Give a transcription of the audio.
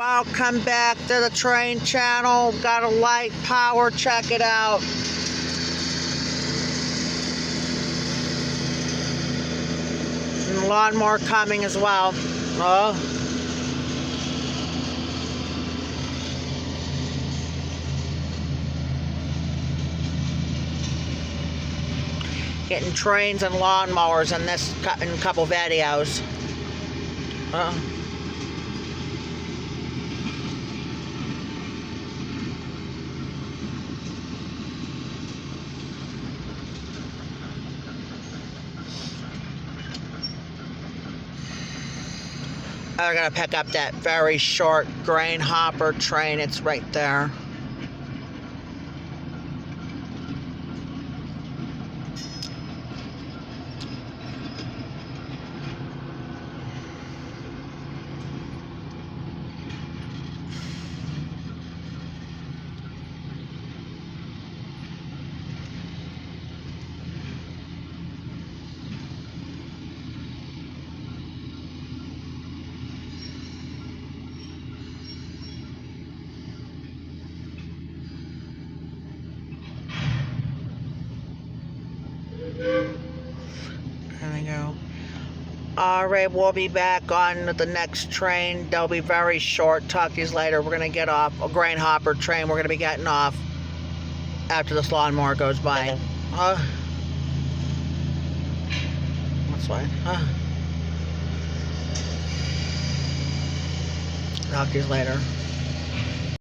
Welcome back to the train channel. Got a light power, check it out. And lawnmower coming as well. Oh. Getting trains and lawnmowers in this in a couple videos. I'm gonna pick up that very short grain hopper train. It's right there. There we go. Alright, we'll be back on the next train. They'll be very short. Talk to you later. We're going to get off a grain hopper train. We're going to be getting off after this lawnmower goes by. That's fine. Talk to you later.